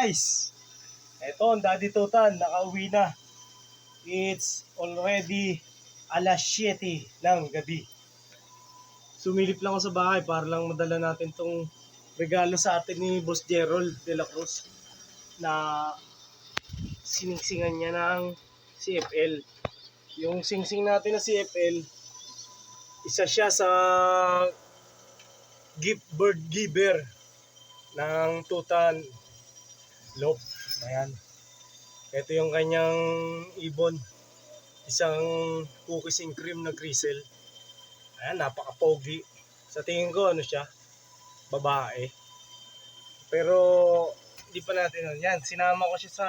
guys, eto ang Daddy Tutan, nakauwi na. It's already alas 7 ng gabi. Sumilip lang ako sa bahay para lang madala natin tong regalo sa atin ni Boss Gerald de la Cruz na siningsingan niya ng CFL. Yung singsing natin na CFL, isa siya sa gift bird giver ng Tutan Loop. Ayan. Ito yung kanyang ibon. Isang cookies and cream na grizzle. Ayan, napaka-pogi. Sa tingin ko, ano siya? Babae. Pero, hindi pa natin. Yan, sinama ko siya sa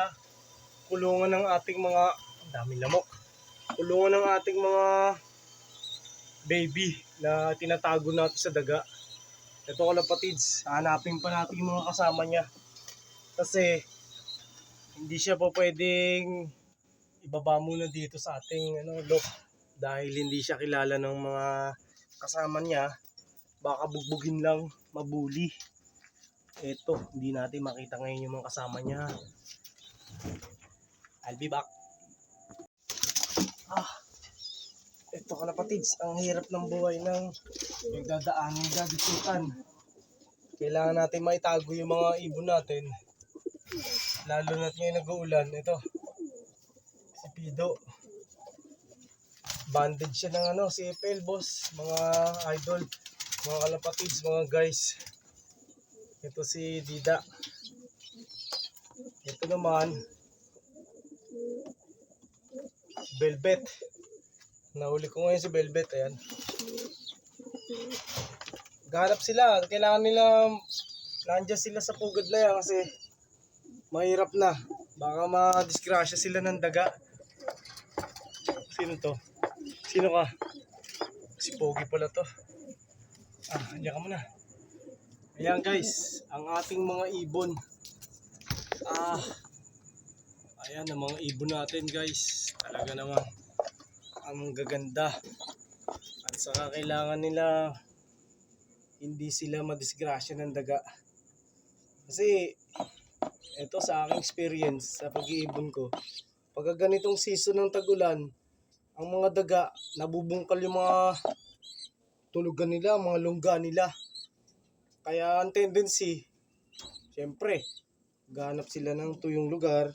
kulungan ng ating mga, ang daming lamok. Kulungan ng ating mga baby na tinatago natin sa daga. Ito kalapatids, hanapin pa natin yung mga kasama niya. Kasi hindi siya po pwedeng ibaba muna dito sa ating loop dahil hindi siya kilala ng mga kasama niya. Baka bugbugin lang, mabuli. Ito, hindi natin makita ngayon yung mga kasama niya. I'll be back. Ito kalapatids, ang hirap ng buhay ng nagdadaanan Daddy Tutan. Kailangan natin maitago yung mga ibon natin. Lalo na't ngayon nag-uulan. Ito, si Pido. Bandage siya ng CFL boss. Mga idol, mga kalapatids, mga guys. Ito si Dida. Ito naman, Velvet. Nahuli ko ngayon si Velvet. Ayan. Gahanap sila. Kailangan nila nandiyan sila sa pugad na yan kasi mahirap na. Baka ma-disgrasya sila ng daga. Sino to? Sino ka? Si Pogi pala to. Andiyan ka muna. Ayan guys, ang ating mga ibon. Ayan ang mga ibon natin guys. Talaga naman ang gaganda. At saka kailangan nila hindi sila madisgrasya ng daga. Kasi ito sa aking experience sa pag-iibon ko, pag ganitong season ng tag-ulan, ang mga daga nabubungkal yung mga tulugan nila, mga lungga nila. Kaya ang tendency, syempre, gahanap sila ng tuyong lugar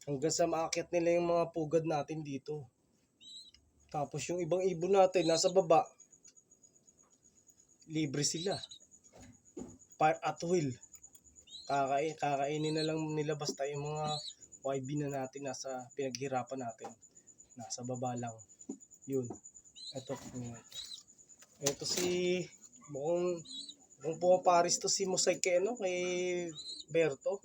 hanggang sa maakyat nila yung mga pugad natin dito. Tapos yung ibang ibon natin nasa baba, libre sila. Fire at will. Kakainin na lang nila basta yung mga YB na natin nasa pinaghirapan natin. Nasa baba lang. Yun. Ito si mukhang pumaparis to si Musay kay Berto.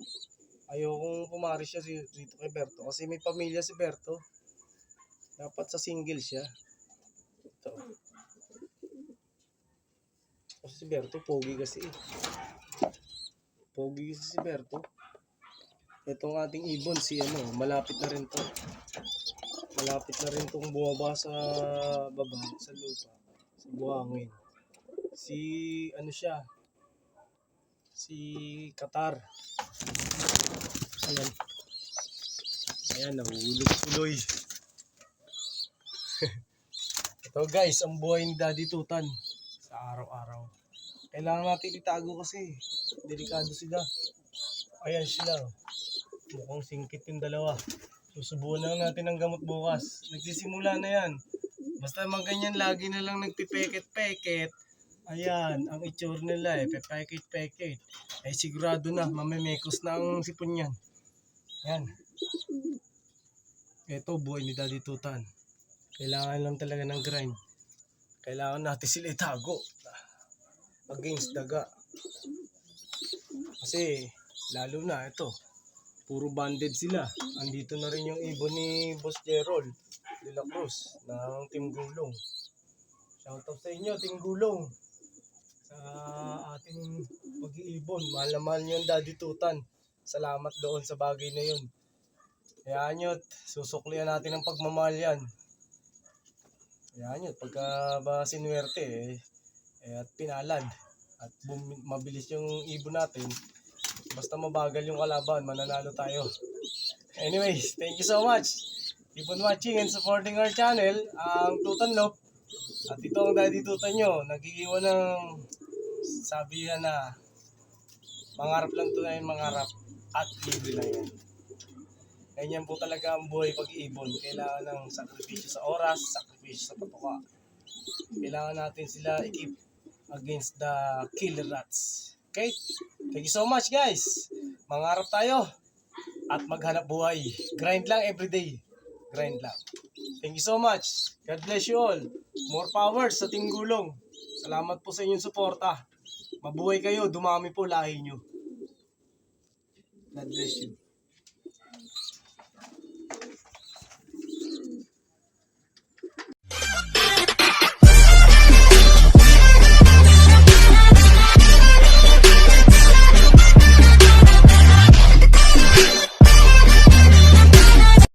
Ayokong pumaris siya dito kay Berto kasi may pamilya si Berto. Dapat sa single siya. Ito. Kasi si Berto, pogi kasi Pogi kasi si Berto. Itong ating ibon, malapit na rin to. Malapit na rin tong bumaba sa baba, sa lupa. Sa buhangin. Si Qatar. Ayan, nahulog tuloy. Ito guys, ang buhay ni Daddy Tutan sa araw-araw. Kailangan natin itago kasi delikado sila. Ayan sila. Mukhang singkit yung dalawa. Susubuan lang natin ang gamot bukas. Nagsisimula na yan. Basta mga ganyan lagi na lang nagpipeket-peket. Ayan, ang itsura nila pepeket-peket. Ay sigurado na, mamemekos na ang sipon yan. Ayan. Ito, buhay ni Daddy Tutan. Kailangan lang talaga ng grind. Kailangan natin sila itago against daga. Kasi lalo na ito, puro banded sila. Andito na rin yung ibon ni Boss Gerald de la Cruz ng Team Gulong. Shoutout sa inyo, Team Gulong. Sa ating pag-iibon, mahal na mahal nyo yung Daddy Tutan. Salamat doon sa bagay na yun. Kaya nyo, susuklian natin ang pagmamahal yan. Yan yun, pagka ba sinuwerte at pinalad at mabilis yung ibon natin, Basta mabagal yung kalaban, mananalo tayo. Anyways, thank you so much. Keep on watching and supporting our channel, ang Tutan Lop. At ito ang Daddy Tutan nyo, nag-iiwan ng sabihan na mangarap lang tunay mangarap at libre lang yan. Ganyan po talaga ang buhay pag-iibon. Kailangan ng sakripisyo sa oras, sakripisyo sa patuka. Kailangan natin sila i-keep against the killer rats. Okay? Thank you so much guys. Mangarap tayo at maghanap buhay. Grind lang everyday. Grind lang. Thank you so much. God bless you all. More power sa Team Gulong. Salamat po sa inyong suporta. Mabuhay kayo. Dumami po lahi nyo. God bless you.